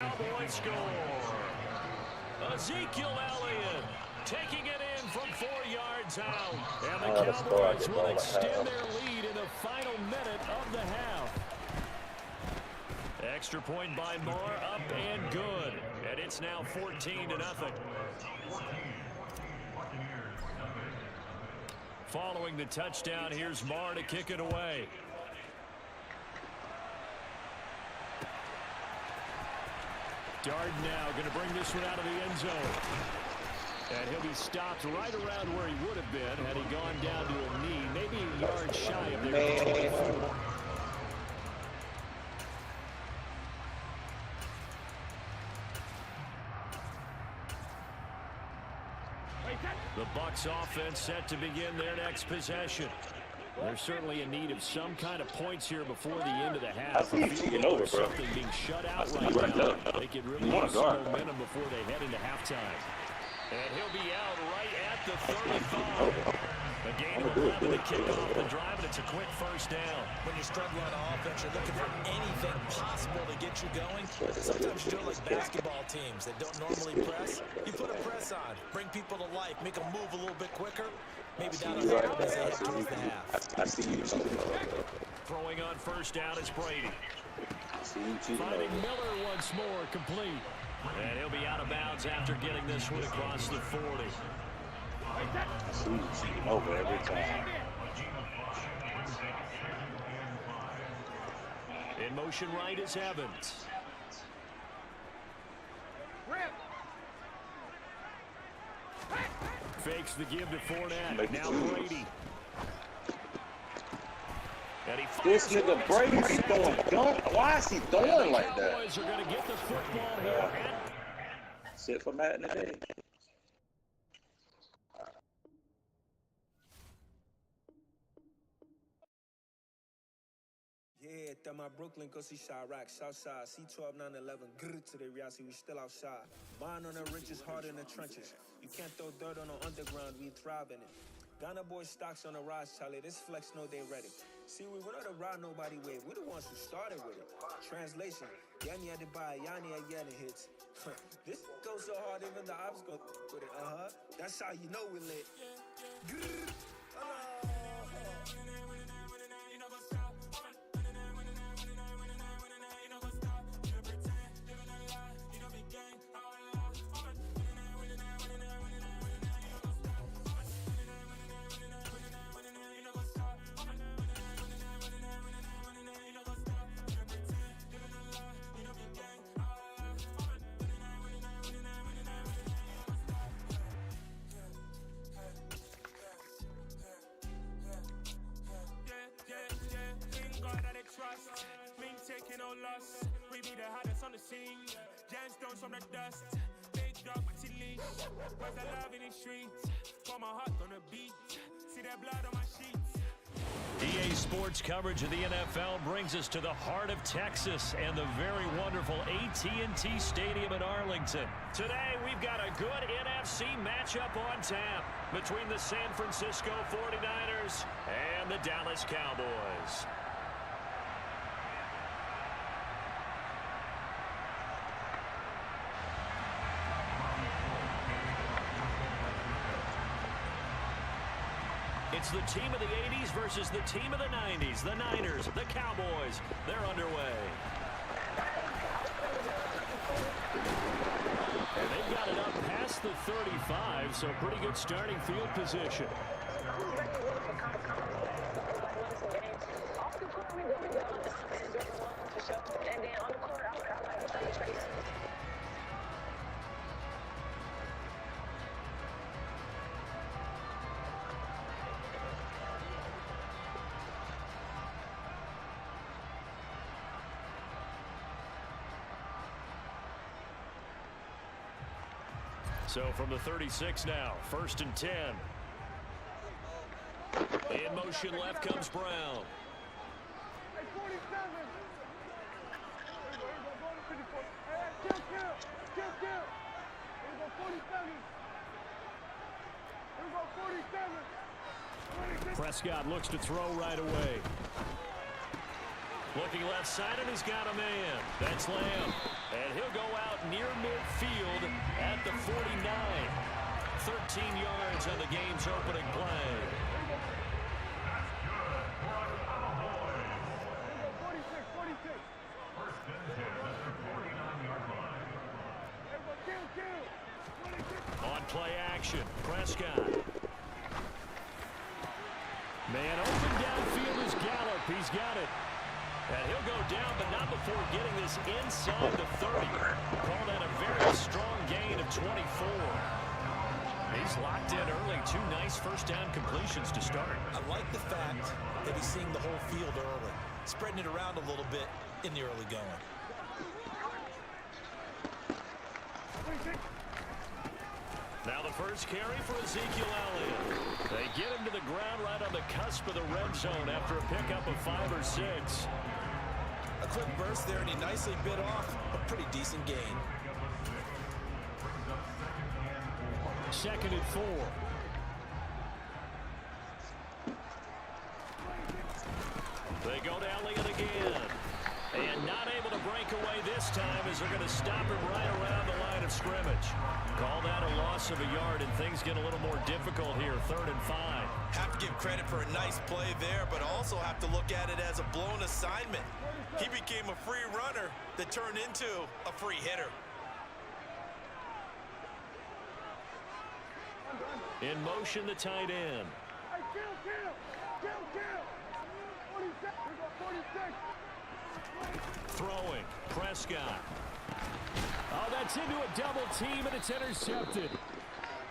Cowboys score. Ezekiel Elliott taking it in from 4 yards out. And the Cowboys will extend their lead in the final minute of the half. Extra point by Moore, up and good. And it's now 14-0. Following the touchdown, here's Moore to kick it away. Darden now going to bring this one out of the end zone. And he'll be stopped right around where he would have been had he gone down to a knee, maybe a yard shy of their 24. The Bucs offense set to begin their next possession. They're certainly in need of some kind of points here before the end of the half. I see you over, bro. Something being shut out right now. They could really use some momentum before they head into halftime. And he'll be out right at the 35. A gain of 11 to kick off the drive, and it's a quick first down. When you're struggling on offense, you're looking for anything possible to get you going. Sometimes you're like basketball teams that don't normally press. You put a press on, bring people to life, make them move a little bit quicker. Maybe down a half as they head towards the half. I see you. Throwing on first down, it's Brady. Finding Miller once more, complete. And he'll be out of bounds after getting this one across the 40. I see you over every time. In motion right is Evans. Fakes the give to Fournette. Now Brady. This nigga Brady's throwing dunk. Why is he throwing like that? Cowboys are going to get the football here. Sit for Madden today. Yeah, that my Brooklyn, go see Chirac, Southside, C12, 911, grrr to the reality, we still outside. Mine on the riches, hard in the trenches. You can't throw dirt on the underground, we thrive in it. Ghana boys stocks on the rise, Charlie, this flex know they ready. See, we not to ride nobody way, we the ones who started with it. Translation, Yanni had to buy, Yanni had Yanni hits. This goes so hard, even the ops go with it, That's how you know we lit. Grrr. Trust, me taking no loss. We be the hottest on the scene. Gemstones from the dust. Big dog, but he leash. Where's the love in the streets? Pour my heart on the beat. See that blood on my sheets. EA Sports coverage of the NFL brings us to the heart of Texas and the very wonderful AT&T Stadium in Arlington. Today, we've got a good NFC matchup on tap between the San Francisco 49ers and the Dallas Cowboys. It's the team of the 80s versus the team of the 90s. The Niners, the Cowboys, they're underway. And they've got it up past the 35, so pretty good starting field position. So from the 36 now, 1st and 10. In motion left comes Brown. Prescott looks to throw right away. Looking left side, and he's got a man. That's Lamb. And he'll go out near midfield at the 49. 13 yards on the game's opening play. On play action, Prescott. Man open downfield is Gallup. He's got it. And he'll go down, but not before getting this inside the 30. Call that a very strong gain of 24. He's locked in early. 2 nice first down completions to start. I like the fact that he's seeing the whole field early, spreading it around a little bit in the early going. Now the first carry for Ezekiel Elliott. They get him to the ground right on the cusp of the red zone after a pickup of 5 or 6. A quick burst there, and he nicely bit off a pretty decent gain. 2nd and 4. They go to Elliott again. And not able to break away this time as they're going to stop him right around the line of scrimmage. Call that a loss of a yard, and things get a little more difficult here. 3rd and 5. Have to give credit for a nice play there, but also have to look at it as a blown assignment. He became a free runner that turned into a free hitter. In motion, the tight end. Throwing, Prescott. Oh, that's into a double team, and it's intercepted.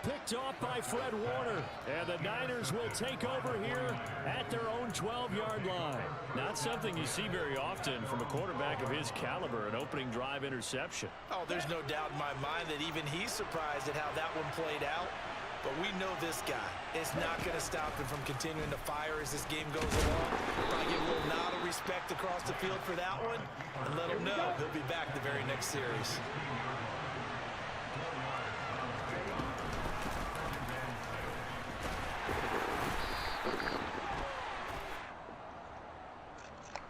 Picked off by Fred Warner. And the Niners will take over here at their own 12-yard line. Not something you see very often from a quarterback of his caliber, an opening drive interception. Oh, there's no doubt in my mind that even he's surprised at how that one played out. But we know this guy is not going to stop him from continuing to fire as this game goes along. Probably give a little nod of respect across the field for that one, and let him know he'll be back the very next series.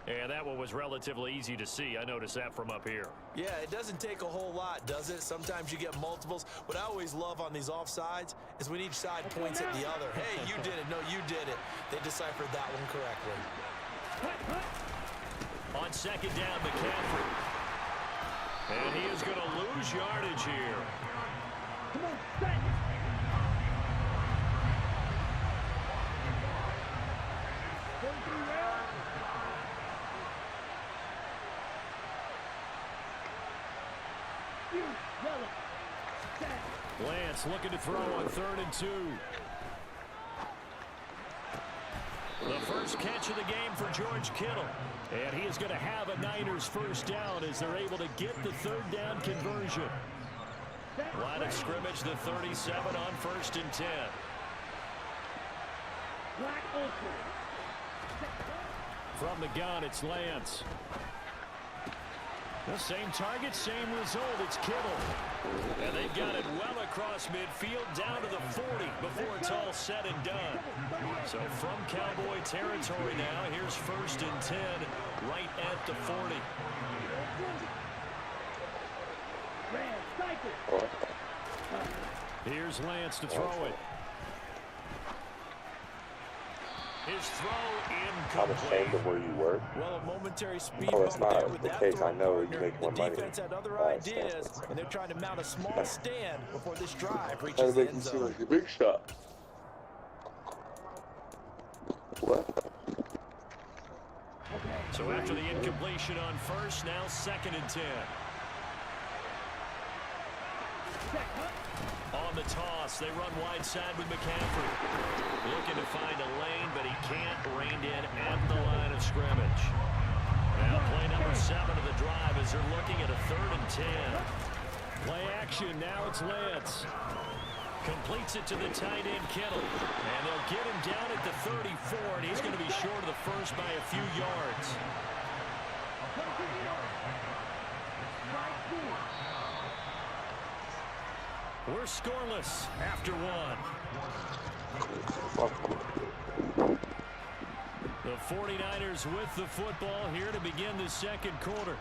And that one was relatively easy to see. I noticed that from up here. Yeah, it doesn't take a whole lot, does it? Sometimes you get multiples. What I always love on these offsides is when each side points at the other. Hey, you did it. No, you did it. They deciphered that one correctly. On 2nd down, McCaffrey. And he is going to lose yardage here. Come on, set. Lance looking to throw on 3rd and 2. The first catch of the game for George Kittle. And he is going to have a Niners first down as they're able to get the 3rd down conversion. Line of scrimmage, the 37 on 1st and 10. From the gun, it's Lance. The same target, same result. It's Kittle. And they've got it well across midfield down to the 40 before it's all said and done. So from Cowboy territory now, here's 1st and 10 right at the 40. Here's Lance to throw it. His throw I'm ashamed of where you work. Well, a momentary speed No, it's bump there not with the that case. throw I know you partner. make more The money. defense had other ideas, and they're trying to mount a small stand before this drive reaches Trying to the make end you seem zone. like a big shot. What? So after the incompletion on 1st, now 2nd and 10. On the toss, they run wide side with McCaffrey. Looking to find a lane, but he can't. Reined in at the line of scrimmage. Now play number 7 of the drive as they're looking at a 3rd and 10. Play action, now it's Lance. Completes it to the tight end, Kittle. And they'll get him down at the 34, and he's going to be short of the first by a few yards. We're scoreless after 1. The 49ers with the football here to begin the second quarter.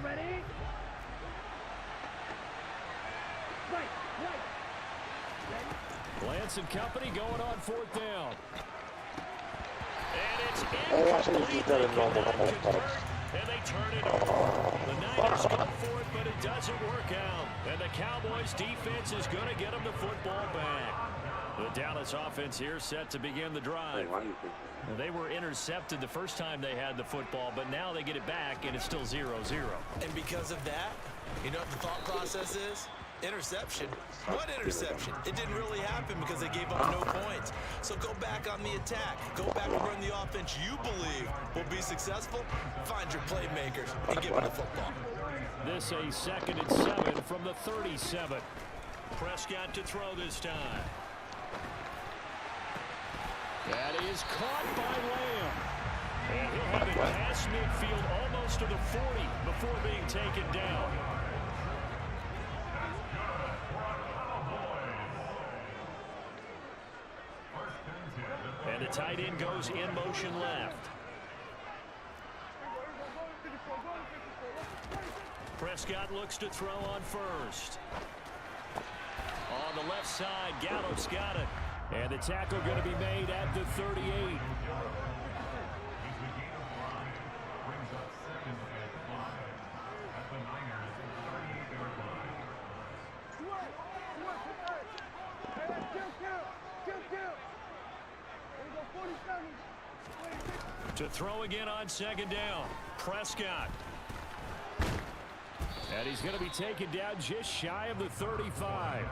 Ready? Lance and company going on fourth down. And it's I should have just done a normal and they turn it over. The Niners go for it, but it doesn't work out. And the Cowboys defense is going to get them the football back. The Dallas offense here set to begin the drive. They were intercepted the first time they had the football, but now they get it back, and it's still 0-0. And because of that, you know what the thought process is? Interception. What interception? It didn't really happen because they gave up no points. So go back on the attack. Go back and run the offense you believe will be successful. Find your playmakers and give them the football. This a 2nd and 7 from the 37. Prescott to throw this time. That is caught by Lamb. And he'll have it past midfield almost to the 40 before being taken down. And the tight end goes in motion left. Prescott looks to throw on first. On the left side, Gallup's got it. And the tackle going to be made at the 38. To throw again on 2nd down. Prescott. And he's going to be taken down just shy of the 35.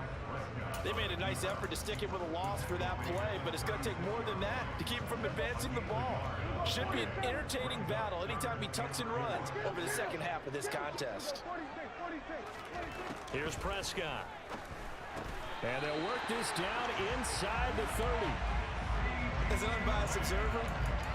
They made a nice effort to stick him with a loss for that play, but it's going to take more than that to keep him from advancing the ball. Should be an entertaining battle anytime he tucks and runs over the second half of this contest. Here's Prescott. And they'll work this down inside the 30. As an unbiased observer,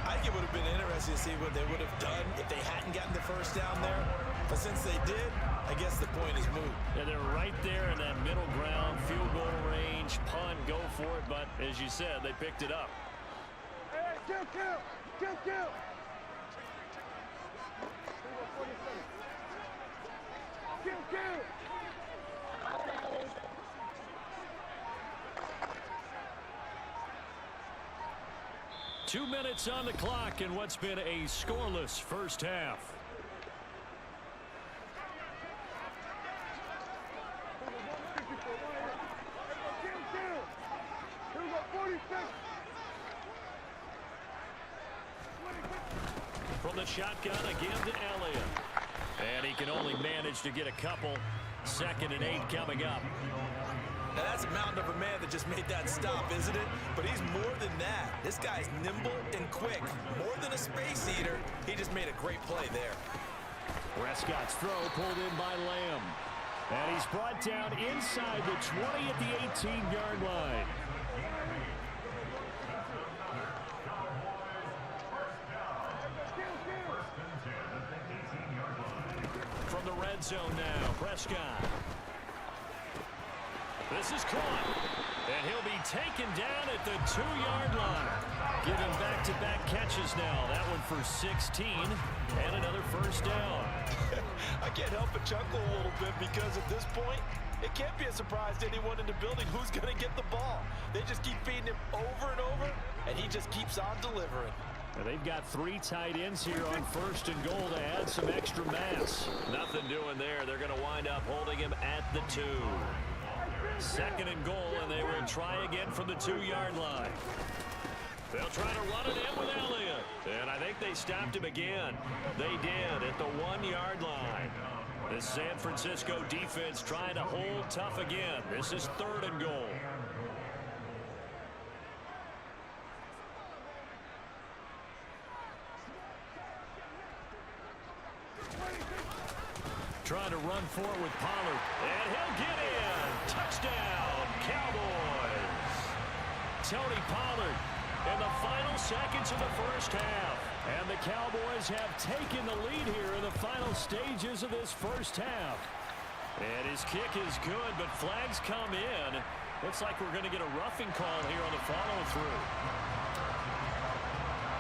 I think it would have been interesting to see what they would have done if they hadn't gotten the first down there. But since they did, I guess the point is moot. Yeah, they're right there in that middle ground, field goal range, punt, go for it. But as you said, they picked it up. Hey, kill. 2 minutes on the clock in what's been a scoreless first half. From the shotgun again to Elliott. And he can only manage to get a couple. 2nd and 8 coming up. Now that's a mountain of a man that just made that stop, isn't it? But he's more than that. This guy's nimble and quick. More than a space eater. He just made a great play there. Prescott's throw pulled in by Lamb. And he's brought down inside the 20 at the 18-yard line. From the red zone now, Prescott. This is caught, and he'll be taken down at the 2-yard line. Giving back-to-back catches now. That one for 16, and another first down. I can't help but chuckle a little bit because at this point, it can't be a surprise to anyone in the building who's going to get the ball. They just keep feeding him over and over, and he just keeps on delivering. Now they've got 3 tight ends here on 1st and goal to add some extra mass. Nothing doing there. They're going to wind up holding him at the 2. 2nd and goal, and they will try again from the 2-yard line. They'll try to run it in with Elliott. And I think they stopped him again. They did at the 1-yard line. The San Francisco defense trying to hold tough again. This is 3rd and goal. Trying to run forward with Pollard. And he'll get in. Touchdown, Cowboys. Tony Pollard in the final seconds of the first half. And the Cowboys have taken the lead here in the final stages of this first half. And his kick is good, but flags come in. Looks like we're going to get a roughing call here on the follow-through.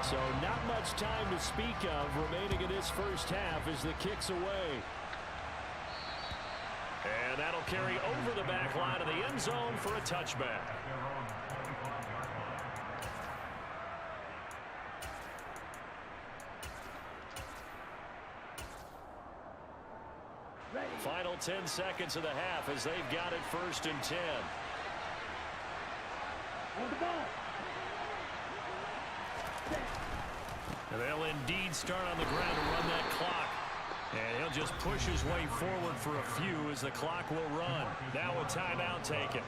So not much time to speak of remaining in this first half as the kick's away. And that'll carry over the back line of the end zone for a touchback. Final 10 seconds of the half as they've got it 1st and 10. And they'll indeed start on the ground to run that clock. And he'll just push his way forward for a few as the clock will run. Now a timeout taken.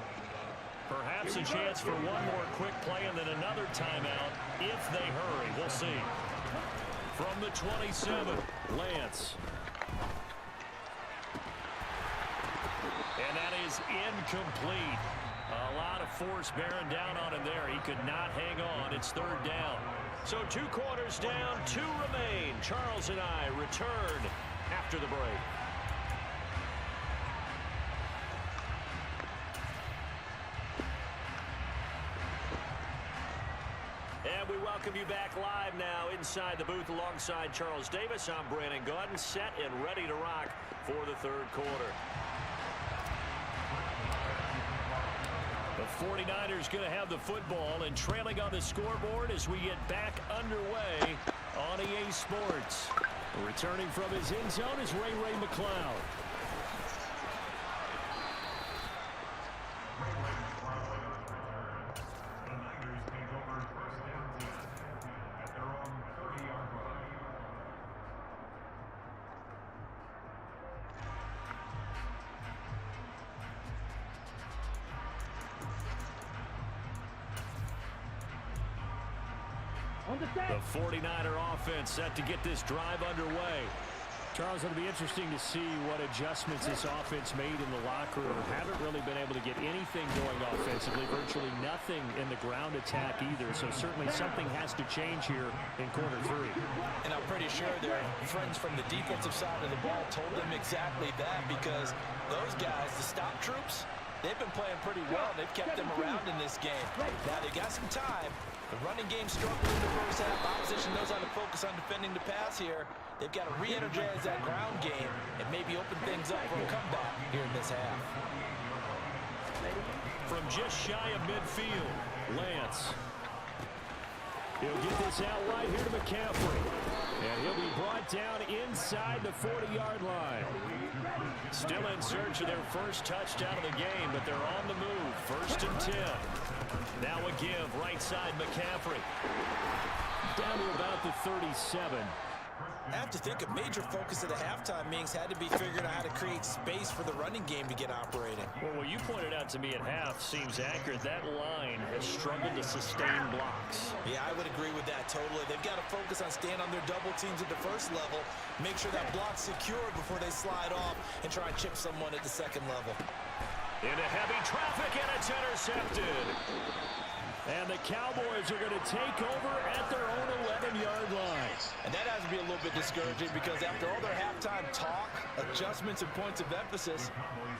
Perhaps a chance for one more quick play and then another timeout if they hurry. We'll see. From the 27, Lance. And that is incomplete. A lot of force bearing down on him there. He could not hang on. It's 3rd down. So 2 quarters down, 2 remain. Charles and I return after the break. And we welcome you back live now inside the booth alongside Charles Davis. I'm Brandon Gaudin, set and ready to rock for the 3rd quarter. The 49ers going to have the football and trailing on the scoreboard as we get back underway on EA Sports. Returning from his end zone is Ray McCloud. The 49er offense set to get this drive underway. Charles, it'll be interesting to see what adjustments this offense made in the locker room. Haven't really been able to get anything going offensively, virtually nothing in the ground attack either. So certainly something has to change here in quarter 3. And I'm pretty sure their friends from the defensive side of the ball told them exactly that, because those guys, the stop troops, they've been playing pretty well. They've kept them around in this game. Now they got some time. The running game struggled in the first half. Opposition knows how to focus on defending the pass here. They've got to re-energize that ground game and maybe open things up for a comeback here in this half. From just shy of midfield, Lance. He'll get this out right here to McCaffrey. And he'll be brought down inside the 40-yard line. Still in search of their first touchdown of the game, but they're on the move. 1st and 10. Now a give, right side McCaffrey. Down to about the 37. I have to think a major focus of the halftime meetings had to be figuring out how to create space for the running game to get operating. Well, what you pointed out to me at half seems accurate. That line has struggled to sustain blocks. Yeah, I would agree with that totally. They've got to focus on staying on their double teams at the first level, make sure that block's secure before they slide off and try and chip someone at the second level. Into heavy traffic, and it's intercepted. And the Cowboys are going to take over at their own 11-yard line. And that has to be a little bit discouraging, because after all their halftime talk, adjustments, and points of emphasis,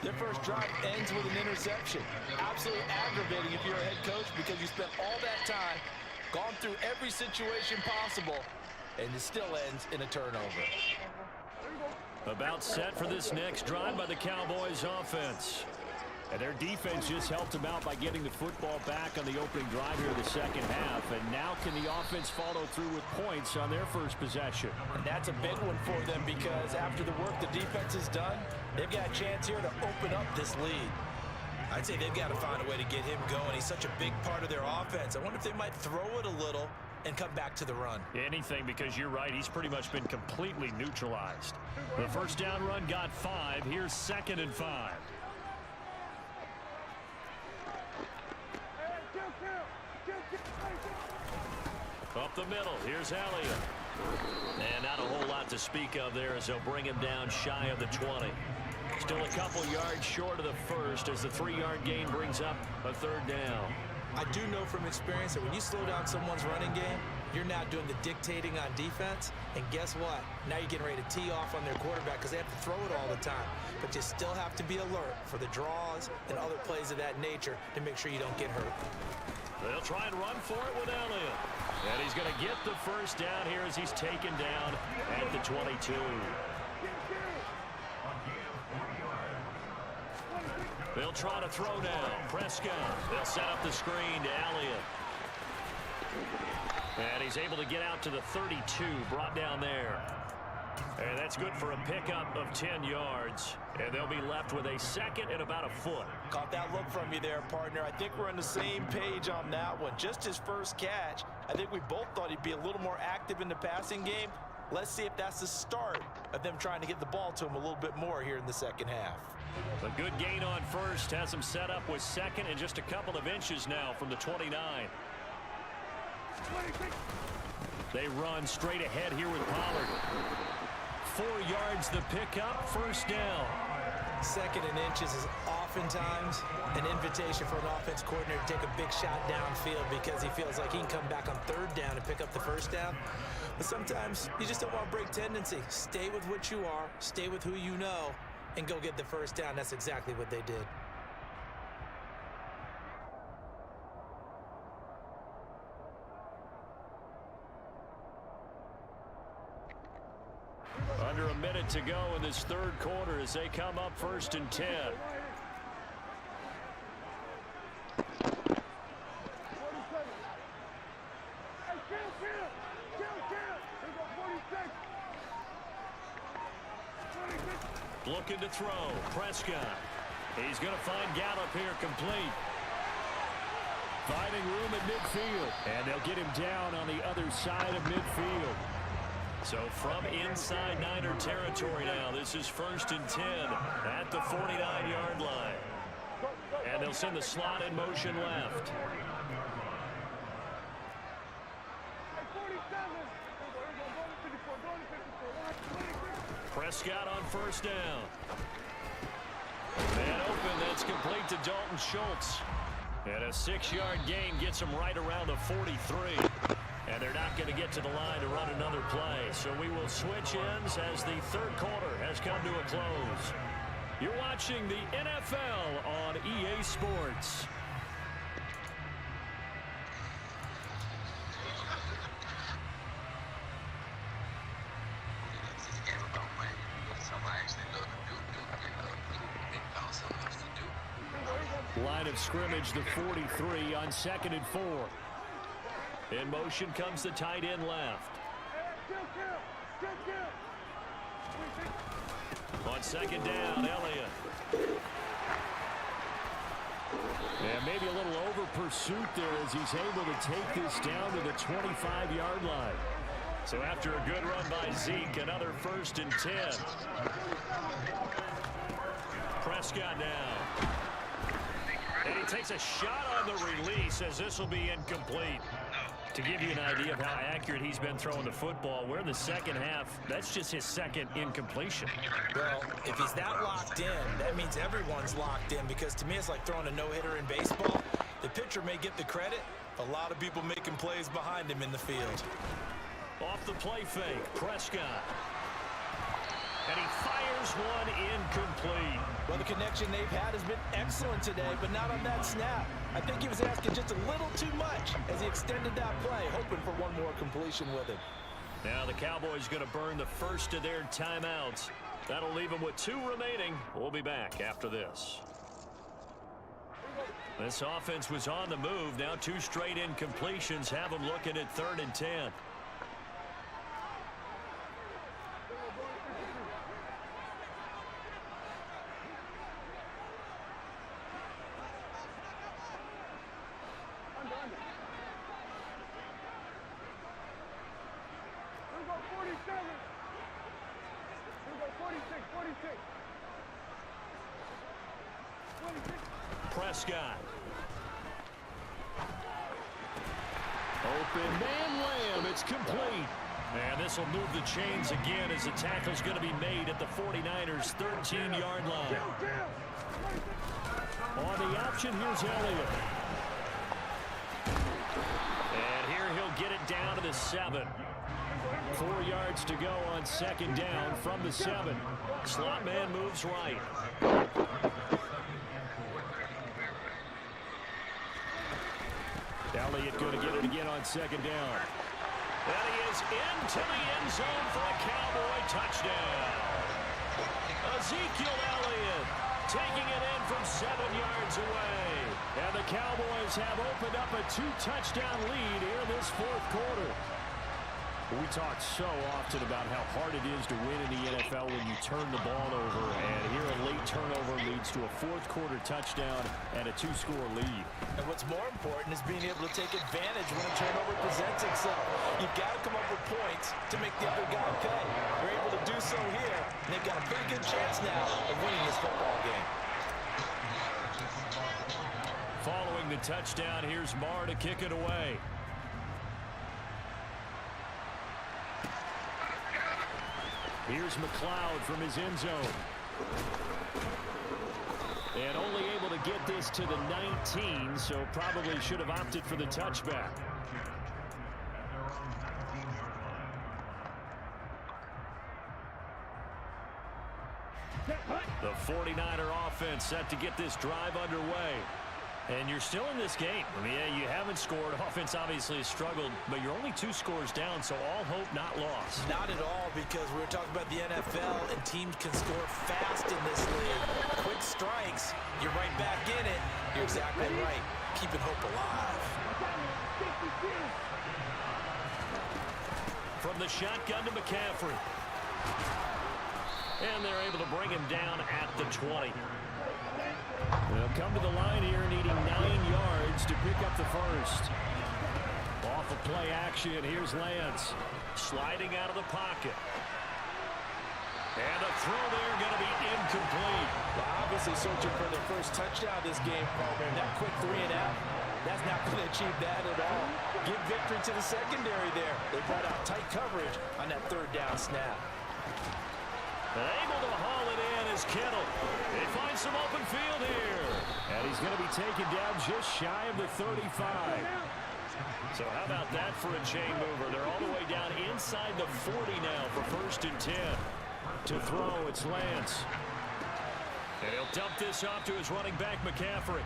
their first drive ends with an interception. Absolutely aggravating if you're a head coach, because you spent all that time, gone through every situation possible, and it still ends in a turnover. About set for this next drive by the Cowboys offense. And their defense just helped them out by getting the football back on the opening drive here in the second half. And now can the offense follow through with points on their first possession? And that's a big one for them, because after the work the defense has done, they've got a chance here to open up this lead. I'd say they've got to find a way to get him going. He's such a big part of their offense. I wonder if they might throw it a little and come back to the run. Anything, because you're right. He's pretty much been completely neutralized. The first down run got 5. Here's 2nd and 5. Up the middle, here's Elliott. And not a whole lot to speak of there as they'll bring him down shy of the 20. Still a couple yards short of the first as the 3-yard gain brings up a 3rd down. I do know from experience that when you slow down someone's running game, you're now doing the dictating on defense. And guess what? Now you're getting ready to tee off on their quarterback because they have to throw it all the time. But you still have to be alert for the draws and other plays of that nature to make sure you don't get hurt. They'll try and run for it with Elliott. And he's going to get the first down here as he's taken down at the 22. They'll try to throw now. Prescott. They'll set up the screen to Elliott. And he's able to get out to the 32, brought down there. And that's good for a pickup of 10 yards. And they'll be left with a second and about a foot. Caught that look from you there, partner. I think we're on the same page on that one. Just his first catch. I think we both thought he'd be a little more active in the passing game. Let's see if that's the start of them trying to get the ball to him a little bit more here in the second half. A good gain on first has him set up with second and just a couple of inches now from the 29. They run straight ahead here with Pollard. 4 yards the pickup, first down. Second and inches is oftentimes an invitation for an offense coordinator to take a big shot downfield because he feels like he can come back on third down and pick up the first down. But sometimes you just don't want to break tendency. Stay with what you are, stay with who you know, and go get the first down. That's exactly what they did. Under a minute to go in this third quarter as they come up first and 10. Looking to throw. Prescott. He's going to find Gallup here complete. Finding room at midfield. And they'll get him down on the other side of midfield. So from inside Niner territory now, this is first and 10 at the 49-yard line. And they'll send the slot in motion left. Prescott on first down. And open, that's complete to Dalton Schultz. And a 6-yard gain gets him right around the 43. And they're not going to get to the line to run another play. So we will switch ends as the third quarter has come to a close. You're watching the NFL on EA Sports. Line of scrimmage, the 43 on 2nd and 4. In motion comes the tight end left. On second down, Elliott. And maybe a little over pursuit there as he's able to take this down to the 25-yard line. So after a good run by Zeke, another first and 10. Prescott now. And he takes a shot on the release as this will be incomplete. To give you an idea of how accurate he's been throwing the football, we're in the second half. That's just his second incompletion. Well, if he's that locked in, that means everyone's locked in because to me it's like throwing a no-hitter in baseball. The pitcher may get the credit. A lot of people making plays behind him in the field. Off the play fake, Prescott. And he fires one incomplete. Well, the connection they've had has been excellent today, but not on that snap. I think he was asking just a little too much as he extended that play, hoping for one more completion with it. Now the Cowboys going to burn the first of their timeouts. That'll leave them with 2 remaining. We'll be back after this. This offense was on the move. Now 2 straight incompletions have them looking at 3rd and 10. Prescott. Open man Lamb. It's complete. And this will move the chains again as the tackle's going to be made at the 49ers' 13-yard line. On the option, here's Elliott. it down to the 7. 4 yards to go on second down from the 7. Slot man moves right. Elliott going to get it again on second down. And he is into the end zone for a Cowboy touchdown. Ezekiel Elliott taking it in from 7 yards away. And the Cowboys have opened up a 2-touchdown lead here in this fourth quarter. We talk so often about how hard it is to win in the NFL when you turn the ball over. And here a late turnover leads to a fourth quarter touchdown and a 2-score lead. And what's more important is being able to take advantage when a turnover presents itself. You've got to come up with points to make the other guy pay. They're able to do so here, and they've got a pretty good chance now of winning this football game. Following the touchdown, here's Marr to kick it away. Here's McLeod from his end zone. And only able to get this to the 19, so probably should have opted for the touchback. The 49er offense set to get this drive underway. And you're still in this game. I mean, yeah, you haven't scored. Offense obviously has struggled, but you're only 2 scores down, so all hope not lost. Not at all, because we were talking about the NFL, and teams can score fast in this league. Quick strikes, you're right back in it. You're exactly right. Keeping hope alive. From the shotgun to McCaffrey. And they're able to bring him down at the 20. They'll come to the line here needing 9 yards to pick up the first. Off of play action, here's Lance. Sliding out of the pocket. And a throw there going to be incomplete. Well, obviously searching for their first touchdown this game, and that quick 3 and out, that's not going to achieve that at all. Give victory to the secondary there. They brought out tight coverage on that 3rd down snap. Able to haul it in is Kittle. They find some open field here. And he's going to be taken down just shy of the 35. So how about that for a chain mover? They're all the way down inside the 40 now for 1st and 10. To throw, it's Lance. And he'll dump this off to his running back, McCaffrey.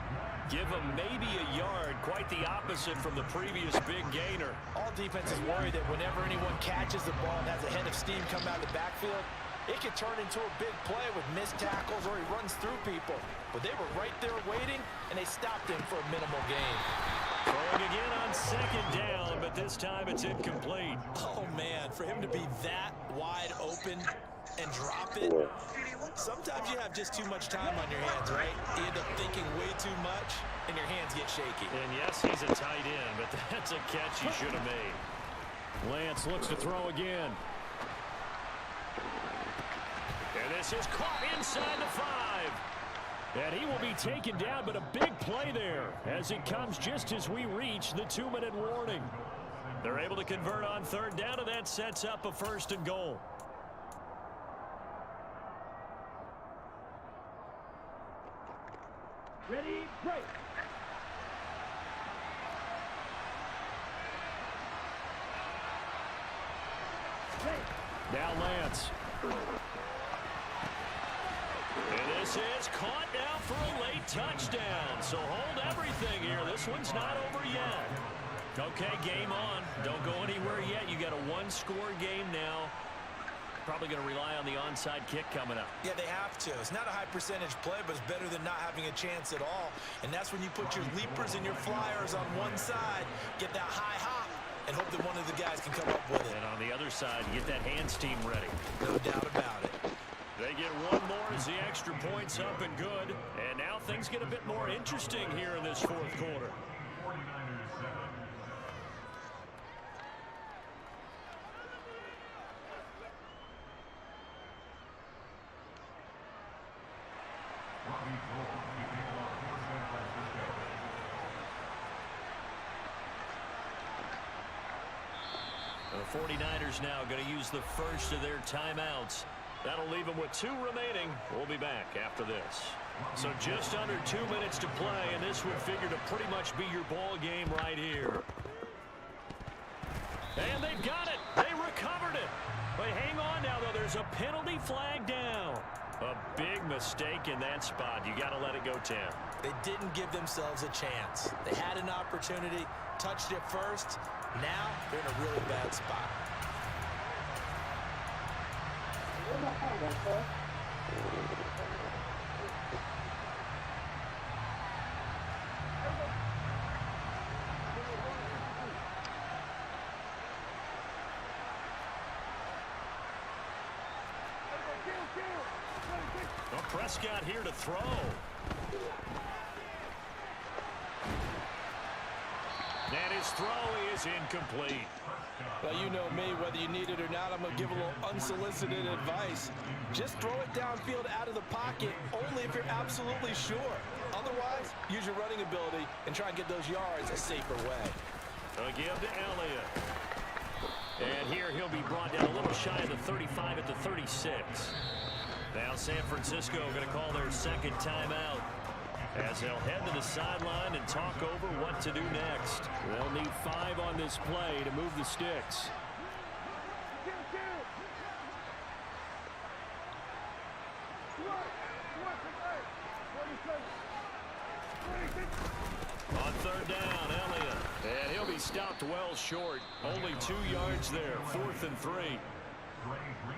Give him maybe a yard, quite the opposite from the previous big gainer. All defenses worry that whenever anyone catches the ball and has a head of steam come out of the backfield, it can turn into a big play with missed tackles or he runs through people. But they were right there waiting, and they stopped him for a minimal gain. Throwing again on 2nd down, but this time it's incomplete. Oh, man, for him to be that wide open and drop it, sometimes you have just too much time on your hands, right? You end up thinking way too much, and your hands get shaky. And yes, he's a tight end, but that's a catch he should have made. Lance looks to throw again. And this is caught inside the 5. And he will be taken down, but a big play there as it comes just as we reach the 2-minute warning. They're able to convert on 3rd down, and that sets up a 1st and goal. Ready, break. Now Lance. And this is caught now for a late touchdown. So hold everything here. This one's not over yet. Okay, game on. Don't go anywhere yet. You got a 1-score game now. Probably going to rely on the onside kick coming up. Yeah, they have to. It's not a high percentage play, but it's better than not having a chance at all. And that's when you put your leapers and your flyers on one side, get that high hop, and hope that one of the guys can come up with it. And on the other side, get that hands team ready. No doubt about it. They get one more as the extra point's up and good. And now things get a bit more interesting here in this fourth quarter. The 49ers now going to use the first of their timeouts. That'll leave them with 2 remaining. We'll be back after this. So just under 2 minutes to play, and this would figure to pretty much be your ball game right here. And they've got it. They recovered it. But hang on now, though. There's a penalty flag down. A big mistake in that spot. You got to let it go, Tim. They didn't give themselves a chance. They had an opportunity, touched it first. Now they're in a really bad spot. Well, Prescott here to throw. And his throw is incomplete. Well, you know me, whether you need it or not, I'm going to give a little unsolicited advice. Just throw it downfield out of the pocket, only if you're absolutely sure. Otherwise, use your running ability and try and get those yards a safer way. A give to Elliott. And here he'll be brought down a little shy of the 35 at the 36. Now San Francisco going to call their second timeout as they'll head to the sideline and talk over what to do next. They'll need 5 on this play to move the sticks. On third down, Elliott. And he'll be stopped well short. Only 2 yards there, 4th and 3.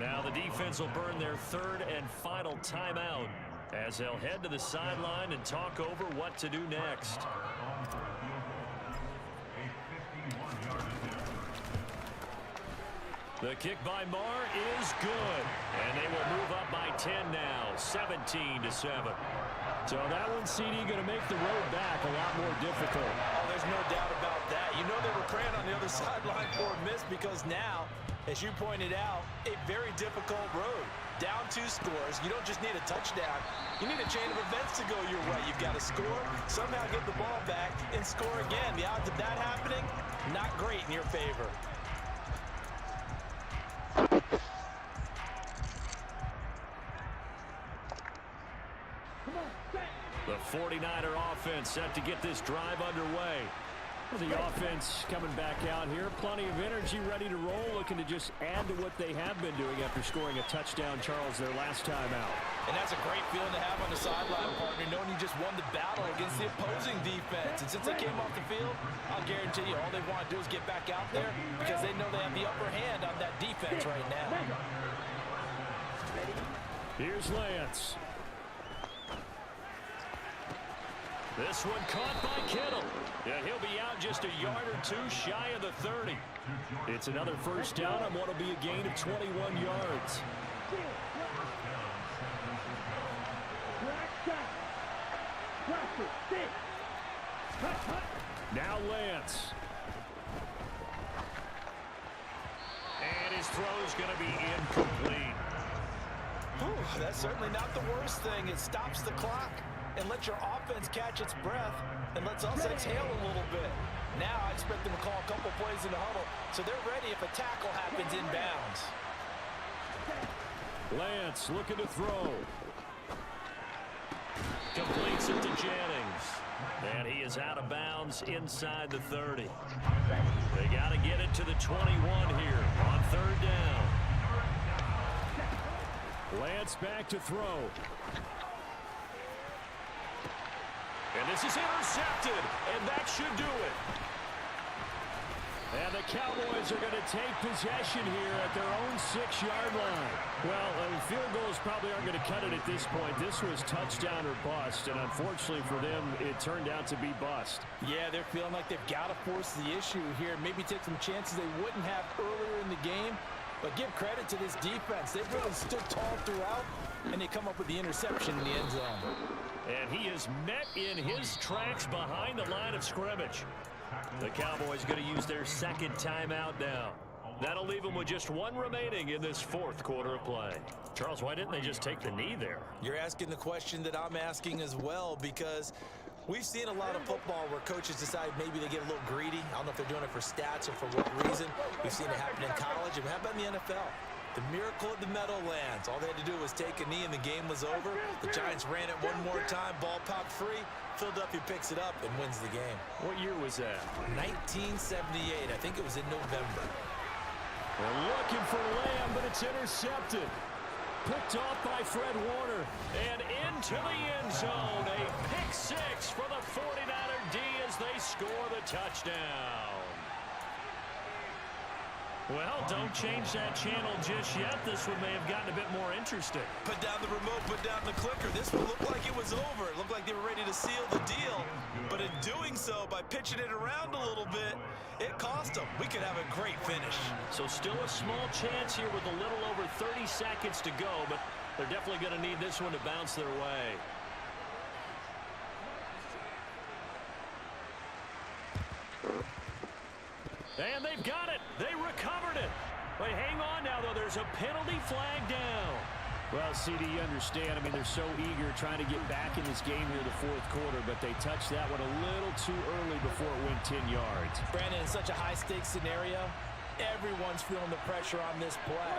Now the defense will burn their third and final timeout as they'll head to the sideline and talk over what to do next. The kick by Marr is good. And they will move up by 10 now, 17-7. So that one, CD, going to make the road back a lot more difficult. Oh, there's no doubt about that. You know they were praying on the other sideline for a miss because now, as you pointed out, a very difficult road. Down 2 scores. You don't just need a touchdown. You need a chain of events to go your way. You've got to score, somehow get the ball back, and score again. The odds of that happening, not great in your favor. The 49er offense set to get this drive underway. Well, the offense coming back out here. Plenty of energy, ready to roll, looking to just add to what they have been doing after scoring a touchdown, Charles, their last time out. And that's a great feeling to have on the sideline, partner, knowing you just won the battle against the opposing defense. And since they came off the field, I'll guarantee you all they want to do is get back out there because they know they have the upper hand on that defense right now. Here's Lance. This one caught by Kittle. Yeah, he'll be out just a yard or 2 shy of the 30. It's another first down on what will be a gain of 21 yards. Now Lance. And his throw's going to be incomplete. Whew, that's certainly not the worst thing. It stops the clock and lets your offense catch its breath and lets us exhale a little bit. Now I expect them to call a couple plays in the huddle so they're ready if a tackle happens inbounds. Lance looking to throw. Completes it to Jennings. And he is out of bounds inside the 30. They got to get it to the 21 here on third down. Lance back to throw. And this is intercepted, and that should do it. And the Cowboys are going to take possession here at their own 6-yard line. Well, field goals probably aren't going to cut it at this point. This was touchdown or bust, and unfortunately for them, it turned out to be bust. Yeah, they're feeling like they've got to force the issue here. Maybe take some chances they wouldn't have earlier in the game. But give credit to this defense. They've really stood tall throughout, and they come up with the interception in the end zone. And he is met in his tracks behind the line of scrimmage. The Cowboys going to use their second timeout now. That'll leave them with just 1 remaining in this 4th quarter of play. Charles, why didn't they just take the knee there? You're asking the question that I'm asking as well, because we've seen a lot of football where coaches decide maybe they get a little greedy. I don't know if they're doing it for stats or for what reason. We've seen it happen in college, and how about in the NFL? The miracle of the Meadowlands. All they had to do was take a knee and the game was over. The Giants ran it one more time. Ball popped free. Philadelphia picks it up and wins the game. What year was that? 1978. I think it was in November. They're looking for Lamb, but it's intercepted. Picked off by Fred Warner. And into the end zone. A pick six for the 49er D as they score the touchdown. Well, don't change that channel just yet. This one may have gotten a bit more interesting. Put down the remote, put down the clicker. This one looked like it was over. It looked like they were ready to seal the deal. But in doing so, by pitching it around a little bit, it cost them. We could have a great finish. So still a small chance here with a little over 30 seconds to go, but they're definitely going to need this one to bounce their way. And they've got it. They recovered it. But hang on now, though. There's a penalty flag down. Well, CD, you understand. I mean, they're so eager trying to get back in this game here in the fourth quarter, but they touched that one a little too early before it went 10 yards. Brandon, in such a high-stakes scenario, everyone's feeling the pressure on this play.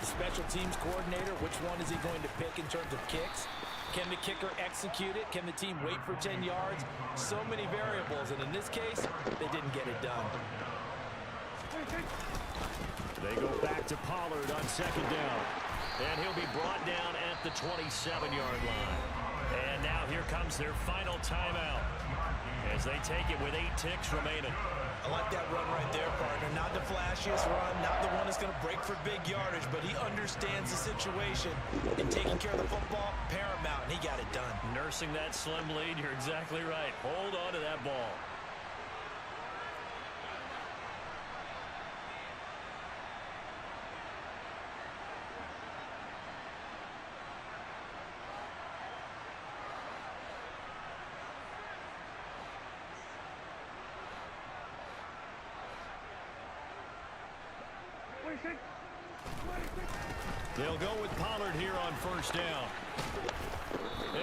The special teams coordinator, which one is he going to pick in terms of kicks? Can the kicker execute it? Can the team wait for 10 yards? So many variables, and in this case, they didn't get it done. They go back to Pollard on second down. And he'll be brought down at the 27-yard line. And now here comes their final timeout as they take it with 8 ticks remaining. I like that run right there, partner. Not the flashiest run, not the one that's going to break for big yardage, but he understands the situation, and taking care of the football, paramount, and he got it done. Nursing that slim lead, you're exactly right. Hold on to that ball. They'll go with Pollard here on first down.